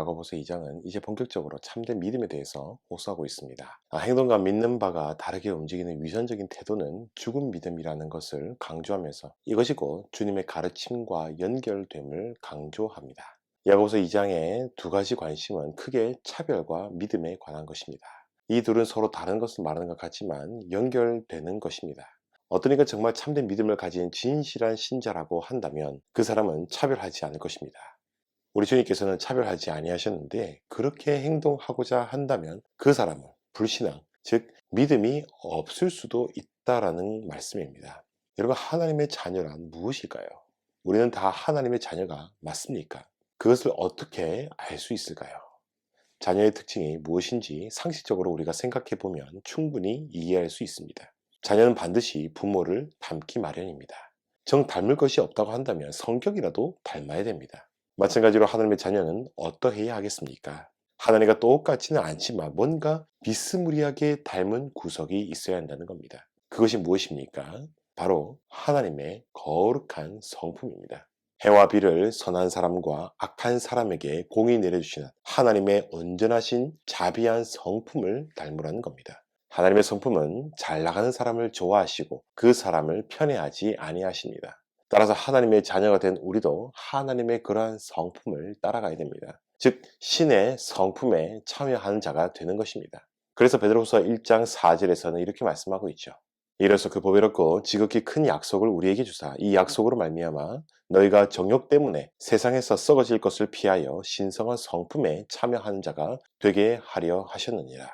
야고보서 2장은 이제 본격적으로 참된 믿음에 대해서 호소하고 있습니다. 행동과 믿는 바가 다르게 움직이는 위선적인 태도는 죽은 믿음이라는 것을 강조하면서 이것이 곧 주님의 가르침과 연결됨을 강조합니다. 야고보서 2장의 두 가지 관심은 크게 차별과 믿음에 관한 것입니다. 이 둘은 서로 다른 것을 말하는 것 같지만 연결되는 것입니다. 어떤 이가 정말 참된 믿음을 가진 진실한 신자라고 한다면 그 사람은 차별하지 않을 것입니다. 우리 주님께서는 차별하지 아니하셨는데 그렇게 행동하고자 한다면 그 사람은 불신앙, 즉 믿음이 없을 수도 있다라는 말씀입니다. 여러분, 하나님의 자녀란 무엇일까요? 우리는 다 하나님의 자녀가 맞습니까? 그것을 어떻게 알 수 있을까요? 자녀의 특징이 무엇인지 상식적으로 우리가 생각해 보면 충분히 이해할 수 있습니다. 자녀는 반드시 부모를 닮기 마련입니다. 정 닮을 것이 없다고 한다면 성격이라도 닮아야 됩니다. 마찬가지로 하나님의 자녀는 어떠해야 하겠습니까? 하나님과 똑같지는 않지만 뭔가 비스무리하게 닮은 구석이 있어야 한다는 겁니다. 그것이 무엇입니까? 바로 하나님의 거룩한 성품입니다. 해와 비를 선한 사람과 악한 사람에게 공히 내려주시는 하나님의 온전하신 자비한 성품을 닮으라는 겁니다. 하나님의 성품은 잘 나가는 사람을 좋아하시고 그 사람을 편애하지 아니하십니다. 따라서 하나님의 자녀가 된 우리도 하나님의 그러한 성품을 따라가야 됩니다. 즉 신의 성품에 참여하는 자가 되는 것입니다. 그래서 베드로후서 1장 4절에서는 이렇게 말씀하고 있죠. 이로써 그 보배롭고 지극히 큰 약속을 우리에게 주사 이 약속으로 말미암아 너희가 정욕 때문에 세상에서 썩어질 것을 피하여 신성한 성품에 참여하는 자가 되게 하려 하셨느니라.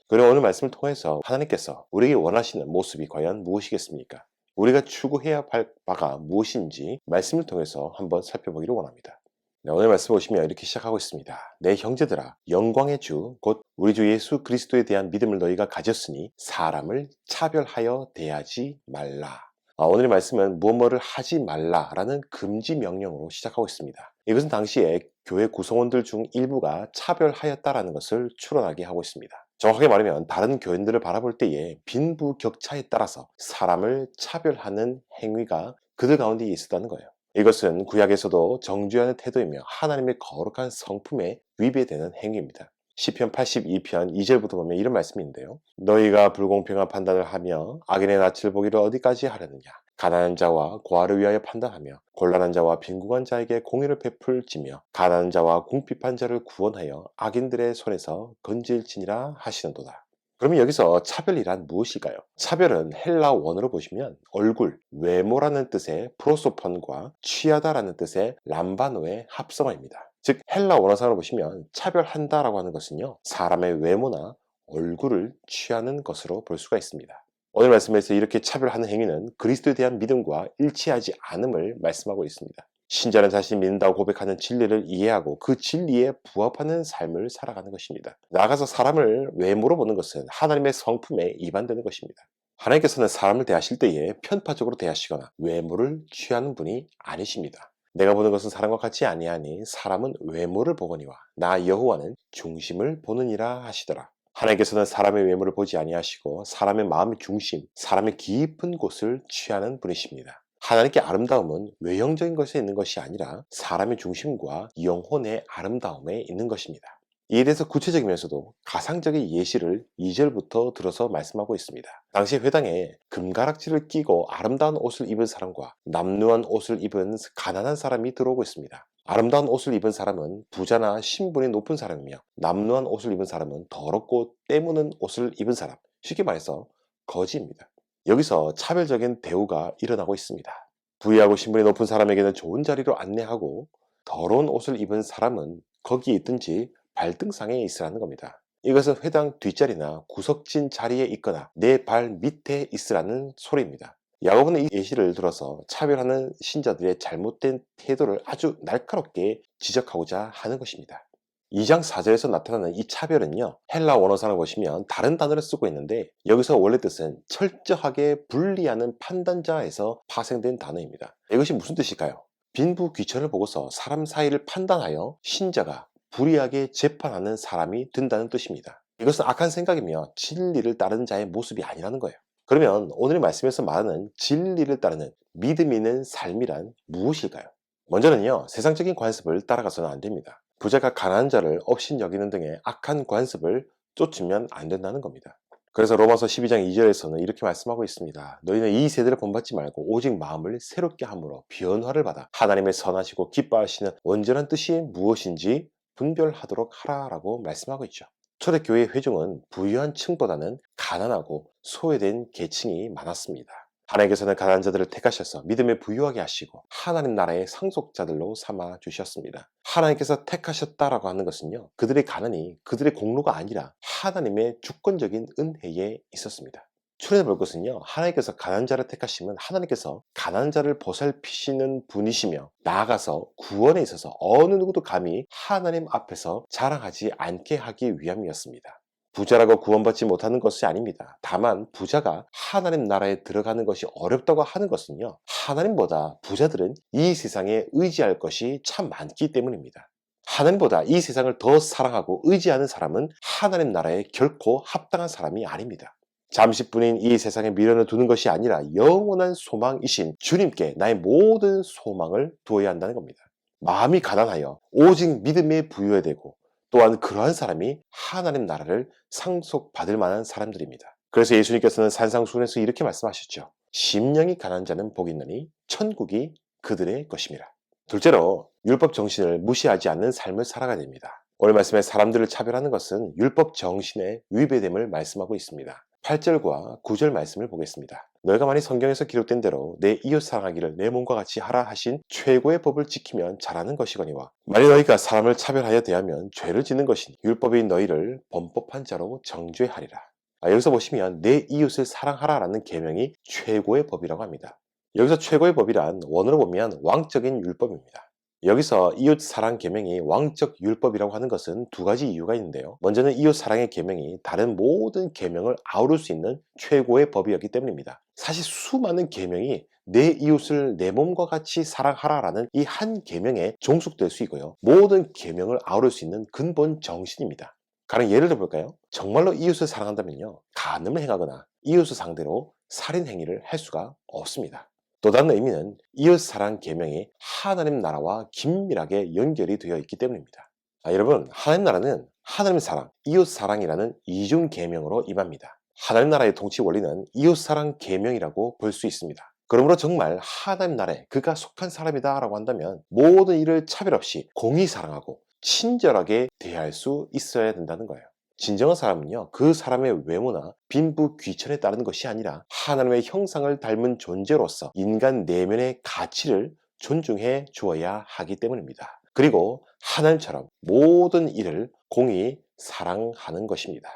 그리고 오늘 말씀을 통해서 하나님께서 우리에게 원하시는 모습이 과연 무엇이겠습니까? 우리가 추구해야 할 바가 무엇인지 말씀을 통해서 한번 살펴보기를 원합니다. 네, 오늘 말씀 보시면 이렇게 시작하고 있습니다. 내 형제들아, 영광의 주, 곧 우리 주 예수 그리스도에 대한 믿음을 너희가 가졌으니 사람을 차별하여 대하지 말라. 오늘의 말씀은 무엇뭐를 하지 말라라는 금지 명령으로 시작하고 있습니다. 이것은 당시에 교회 구성원들 중 일부가 차별하였다라는 것을 추론하게 하고 있습니다. 정확하게 말하면 다른 교인들을 바라볼 때에 빈부격차에 따라서 사람을 차별하는 행위가 그들 가운데 있었다는 거예요. 이것은 구약에서도 정죄하는 태도이며 하나님의 거룩한 성품에 위배되는 행위입니다. 시편 82편 2절부터 보면 이런 말씀인데요. 너희가 불공평한 판단을 하며 악인의 낯을 보기를 어디까지 하려느냐. 가난한 자와 고아를 위하여 판단하며 곤란한 자와 빈궁한 자에게 공의를 베풀지며 가난한 자와 궁핍한 자를 구원하여 악인들의 손에서 건질지니라 하시는도다. 그러면 여기서 차별이란 무엇일까요? 차별은 헬라 원어로 보시면 얼굴, 외모라는 뜻의 프로소폰과 취하다라는 뜻의 람바노의 합성어입니다. 즉 헬라 원어상으로 보시면 차별한다라고 하는 것은요, 사람의 외모나 얼굴을 취하는 것으로 볼 수가 있습니다. 오늘 말씀에서 이렇게 차별하는 행위는 그리스도에 대한 믿음과 일치하지 않음을 말씀하고 있습니다. 신자는 자신이 믿는다고 고백하는 진리를 이해하고 그 진리에 부합하는 삶을 살아가는 것입니다. 나아가서 사람을 외모로 보는 것은 하나님의 성품에 위반되는 것입니다. 하나님께서는 사람을 대하실 때에 편파적으로 대하시거나 외모를 취하는 분이 아니십니다. 내가 보는 것은 사람과 같이 아니하니 사람은 외모를 보거니와 나 여호와는 중심을 보느니라 하시더라. 하나님께서는 사람의 외모를 보지 아니하시고 사람의 마음의 중심, 사람의 깊은 곳을 취하는 분이십니다. 하나님께 아름다움은 외형적인 것에 있는 것이 아니라 사람의 중심과 영혼의 아름다움에 있는 것입니다. 이에 대해서 구체적이면서도 가상적인 예시를 2절부터 들어서 말씀하고 있습니다. 당시 회당에 금가락지를 끼고 아름다운 옷을 입은 사람과 남루한 옷을 입은 가난한 사람이 들어오고 있습니다. 아름다운 옷을 입은 사람은 부자나 신분이 높은 사람이며 남루한 옷을 입은 사람은 더럽고 때무는 옷을 입은 사람, 쉽게 말해서 거지입니다. 여기서 차별적인 대우가 일어나고 있습니다. 부유하고 신분이 높은 사람에게는 좋은 자리로 안내하고 더러운 옷을 입은 사람은 거기에 있든지 발등상에 있으라는 겁니다. 이것은 회당 뒷자리나 구석진 자리에 있거나 내 발 밑에 있으라는 소리입니다. 야고보는 이 예시를 들어서 차별하는 신자들의 잘못된 태도를 아주 날카롭게 지적하고자 하는 것입니다. 2장 4절에서 나타나는 이 차별은요, 헬라 원어상을 보시면 다른 단어를 쓰고 있는데 여기서 원래 뜻은 철저하게 분리하는 판단자에서 파생된 단어입니다. 이것이 무슨 뜻일까요? 빈부귀천을 보고서 사람 사이를 판단하여 신자가 불의하게 재판하는 사람이 된다는 뜻입니다. 이것은 악한 생각이며 진리를 따르는 자의 모습이 아니라는 거예요. 그러면 오늘 말씀에서 말하는 진리를 따르는 믿음 있는 삶이란 무엇일까요? 먼저는요, 세상적인 관습을 따라가서는 안 됩니다. 부자가 가난한 자를 업신여기는 등의 악한 관습을 쫓으면 안 된다는 겁니다. 그래서 로마서 12장 2절에서는 이렇게 말씀하고 있습니다. 너희는 이 세대를 본받지 말고 오직 마음을 새롭게 함으로 변화를 받아 하나님의 선하시고 기뻐하시는 온전한 뜻이 무엇인지 분별하도록 하라라고 말씀하고 있죠. 초대교회 회중은 부유한 층보다는 가난하고 소외된 계층이 많았습니다. 하나님께서는 가난한 자들을 택하셔서 믿음에 부유하게 하시고 하나님 나라의 상속자들로 삼아 주셨습니다. 하나님께서 택하셨다라고 하는 것은요, 그들의 가난이 그들의 공로가 아니라 하나님의 주권적인 은혜에 있었습니다. 추론해 볼 것은요, 하나님께서 가난한 자를 택하시면 하나님께서 가난한 자를 보살피시는 분이시며 나아가서 구원에 있어서 어느 누구도 감히 하나님 앞에서 자랑하지 않게 하기 위함이었습니다. 부자라고 구원받지 못하는 것이 아닙니다. 다만 부자가 하나님 나라에 들어가는 것이 어렵다고 하는 것은요, 하나님보다 부자들은 이 세상에 의지할 것이 참 많기 때문입니다. 하나님보다 이 세상을 더 사랑하고 의지하는 사람은 하나님 나라에 결코 합당한 사람이 아닙니다. 잠시뿐인 이 세상에 미련을 두는 것이 아니라 영원한 소망이신 주님께 나의 모든 소망을 두어야 한다는 겁니다. 마음이 가난하여 오직 믿음에 부여해야 되고, 또한 그러한 사람이 하나님 나라를 상속받을 만한 사람들입니다. 그래서 예수님께서는 산상수훈에서 이렇게 말씀하셨죠. 심령이 가난한 자는 복이 있느니 천국이 그들의 것입니다. 둘째로 율법 정신을 무시하지 않는 삶을 살아가야 됩니다. 오늘 말씀에 사람들을 차별하는 것은 율법 정신의 위배됨을 말씀하고 있습니다. 8절과 9절 말씀을 보겠습니다. 너희가 만일 성경에서 기록된 대로 내 이웃 사랑하기를 내 몸과 같이 하라 하신 최고의 법을 지키면 잘하는 것이거니와, 만일 너희가 사람을 차별하여 대하면 죄를 짓는 것이니 율법이 너희를 범법한 자로 정죄하리라. 여기서 보시면 내 이웃을 사랑하라라는 계명이 최고의 법이라고 합니다. 여기서 최고의 법이란 원어로 보면 왕적인 율법입니다. 여기서 이웃 사랑 계명이 왕적 율법이라고 하는 것은 두 가지 이유가 있는데요. 먼저는 이웃 사랑의 계명이 다른 모든 계명을 아우를 수 있는 최고의 법이었기 때문입니다. 사실 수많은 계명이 내 이웃을 내 몸과 같이 사랑하라라는 이 한 계명에 종속될 수 있고요. 모든 계명을 아우를 수 있는 근본 정신입니다. 가령 예를 들어볼까요? 정말로 이웃을 사랑한다면요, 간음을 행하거나 이웃을 상대로 살인 행위를 할 수가 없습니다. 또 다른 의미는 이웃 사랑 계명이 하나님 나라와 긴밀하게 연결이 되어 있기 때문입니다. 여러분, 하나님 나라는 하나님 사랑, 이웃 사랑이라는 이중 계명으로 임합니다. 하나님 나라의 통치 원리는 이웃 사랑 계명이라고 볼 수 있습니다. 그러므로 정말 하나님 나라에 그가 속한 사람이다라고 한다면 모든 일을 차별 없이 공의 사랑하고 친절하게 대할 수 있어야 된다는 거예요. 진정한 사람은요, 그 사람의 외모나 빈부 귀천에 따르는 것이 아니라 하나님의 형상을 닮은 존재로서 인간 내면의 가치를 존중해 주어야 하기 때문입니다. 그리고 하나님처럼 모든 일을 공히 사랑하는 것입니다.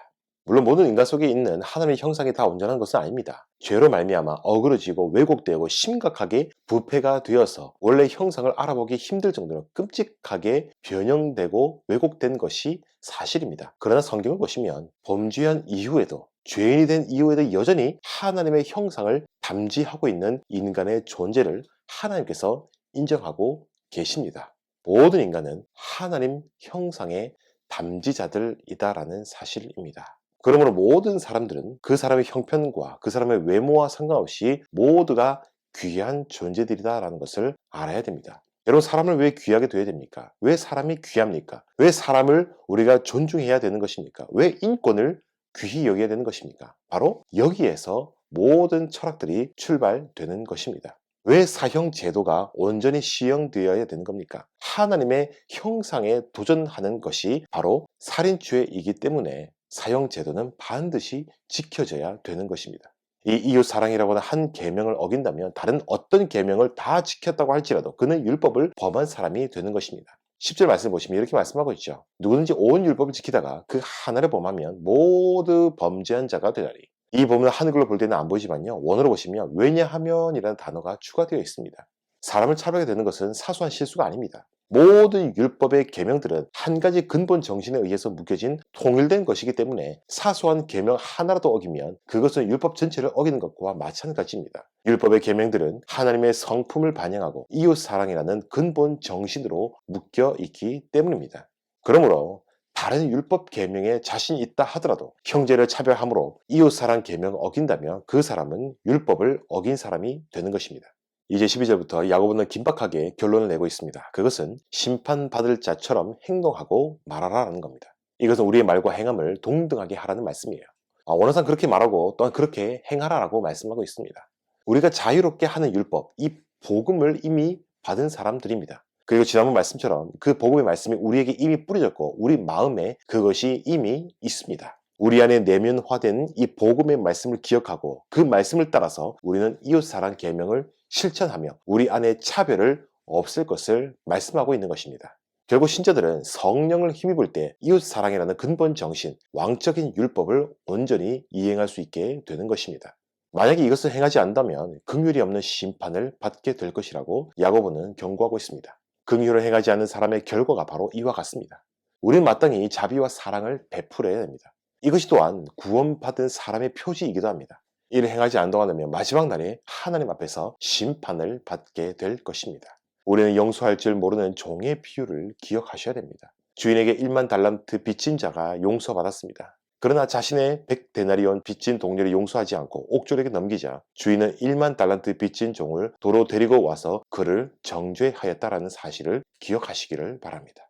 물론 모든 인간 속에 있는 하나님의 형상이 다 온전한 것은 아닙니다. 죄로 말미암아 어그러지고 왜곡되고 심각하게 부패가 되어서 원래 형상을 알아보기 힘들 정도로 끔찍하게 변형되고 왜곡된 것이 사실입니다. 그러나 성경을 보시면 범죄한 이후에도, 죄인이 된 이후에도 여전히 하나님의 형상을 담지하고 있는 인간의 존재를 하나님께서 인정하고 계십니다. 모든 인간은 하나님 형상의 담지자들이다라는 사실입니다. 그러므로 모든 사람들은 그 사람의 형편과 그 사람의 외모와 상관없이 모두가 귀한 존재들이다라는 것을 알아야 됩니다. 여러분, 사람을 왜 귀하게 둬야 됩니까? 왜 사람이 귀합니까? 왜 사람을 우리가 존중해야 되는 것입니까? 왜 인권을 귀히 여겨야 되는 것입니까? 바로 여기에서 모든 철학들이 출발되는 것입니다. 왜 사형 제도가 온전히 시행되어야 되는 겁니까? 하나님의 형상에 도전하는 것이 바로 살인죄이기 때문에 사형 제도는 반드시 지켜져야 되는 것입니다. 이 이웃 사랑이라고 하는 한 계명을 어긴다면 다른 어떤 계명을 다 지켰다고 할지라도 그는 율법을 범한 사람이 되는 것입니다. 10절 말씀 보시면 이렇게 말씀하고 있죠. 누구든지 온 율법을 지키다가 그 하나를 범하면 모두 범죄한 자가 되나니. 이 부분은 한글로 볼 때는 안 보이지만요, 원어로 보시면 왜냐하면이라는 단어가 추가되어 있습니다. 사람을 차별하게 되는 것은 사소한 실수가 아닙니다. 모든 율법의 계명들은 한 가지 근본 정신에 의해서 묶여진 통일된 것이기 때문에 사소한 계명 하나라도 어기면 그것은 율법 전체를 어기는 것과 마찬가지입니다. 율법의 계명들은 하나님의 성품을 반영하고 이웃 사랑이라는 근본 정신으로 묶여 있기 때문입니다. 그러므로 다른 율법 계명에 자신이 있다 하더라도 형제를 차별함으로 이웃 사랑 계명을 어긴다면 그 사람은 율법을 어긴 사람이 되는 것입니다. 이제 12절부터 야고보는 긴박하게 결론을 내고 있습니다. 그것은 심판받을 자처럼 행동하고 말하라는 겁니다. 이것은 우리의 말과 행함을 동등하게 하라는 말씀이에요. 원어상 그렇게 말하고 또한 그렇게 행하라라고 말씀하고 있습니다. 우리가 자유롭게 하는 율법, 이 복음을 이미 받은 사람들입니다. 그리고 지난번 말씀처럼 그 복음의 말씀이 우리에게 이미 뿌려졌고 우리 마음에 그것이 이미 있습니다. 우리 안에 내면화된 이 복음의 말씀을 기억하고 그 말씀을 따라서 우리는 이웃사랑 계명을 실천하며 우리 안에 차별을 없앨 것을 말씀하고 있는 것입니다. 결국 신자들은 성령을 힘입을 때 이웃사랑이라는 근본 정신, 왕적인 율법을 온전히 이행할 수 있게 되는 것입니다. 만약에 이것을 행하지 않는다면 긍휼이 없는 심판을 받게 될 것이라고 야고보는 경고하고 있습니다. 긍휼을 행하지 않는 사람의 결과가 바로 이와 같습니다. 우리는 마땅히 자비와 사랑을 베풀어야 됩니다. 이것이 또한 구원받은 사람의 표지이기도 합니다. 이를 행하지 않는다면 마지막 날에 하나님 앞에서 심판을 받게 될 것입니다. 우리는 용서할 줄 모르는 종의 비유를 기억하셔야 됩니다. 주인에게 1만 달란트 빚진 자가 용서받았습니다. 그러나 자신의 100데나리온 빚진 동료를 용서하지 않고 옥졸에게 넘기자 주인은 1만 달란트 빚진 종을 도로 데리고 와서 그를 정죄하였다라는 사실을 기억하시기를 바랍니다.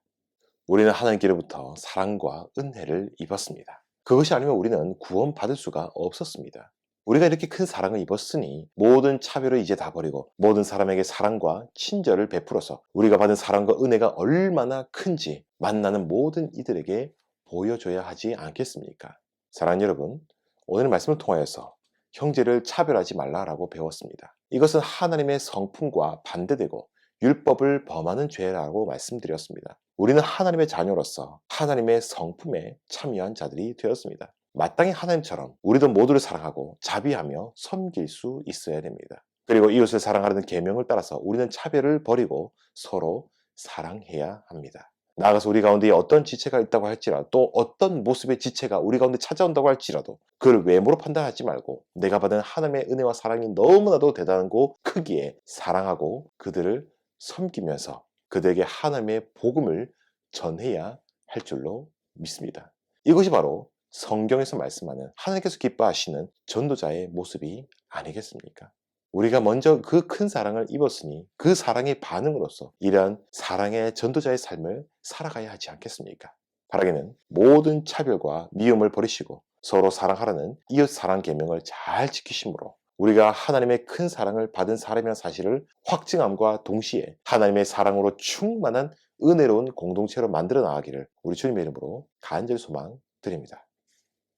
우리는 하나님께로부터 사랑과 은혜를 입었습니다. 그것이 아니면 우리는 구원받을 수가 없었습니다. 우리가 이렇게 큰 사랑을 입었으니 모든 차별을 이제 다 버리고 모든 사람에게 사랑과 친절을 베풀어서 우리가 받은 사랑과 은혜가 얼마나 큰지 만나는 모든 이들에게 보여줘야 하지 않겠습니까? 사랑하는 여러분, 오늘 말씀을 통하여서 형제를 차별하지 말라라고 배웠습니다. 이것은 하나님의 성품과 반대되고 율법을 범하는 죄라고 말씀드렸습니다. 우리는 하나님의 자녀로서 하나님의 성품에 참여한 자들이 되었습니다. 마땅히 하나님처럼 우리도 모두를 사랑하고 자비하며 섬길 수 있어야 됩니다. 그리고 이웃을 사랑하라는 계명을 따라서 우리는 차별을 버리고 서로 사랑해야 합니다. 나아가서 우리 가운데 어떤 지체가 있다고 할지라도 또 어떤 모습의 지체가 우리 가운데 찾아온다고 할지라도 그를 외모로 판단하지 말고 내가 받은 하나님의 은혜와 사랑이 너무나도 대단하고 크기에 사랑하고 그들을 섬기면서 그들에게 하나님의 복음을 전해야 할 줄로 믿습니다. 이것이 바로 성경에서 말씀하는 하나님께서 기뻐하시는 전도자의 모습이 아니겠습니까? 우리가 먼저 그 큰 사랑을 입었으니 그 사랑의 반응으로서 이러한 사랑의 전도자의 삶을 살아가야 하지 않겠습니까? 바라기는 모든 차별과 미움을 버리시고 서로 사랑하라는 이웃 사랑 계명을 잘 지키심으로 우리가 하나님의 큰 사랑을 받은 사람이라는 사실을 확증함과 동시에 하나님의 사랑으로 충만한 은혜로운 공동체로 만들어 나가기를 우리 주님의 이름으로 간절히 소망드립니다.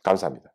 감사합니다.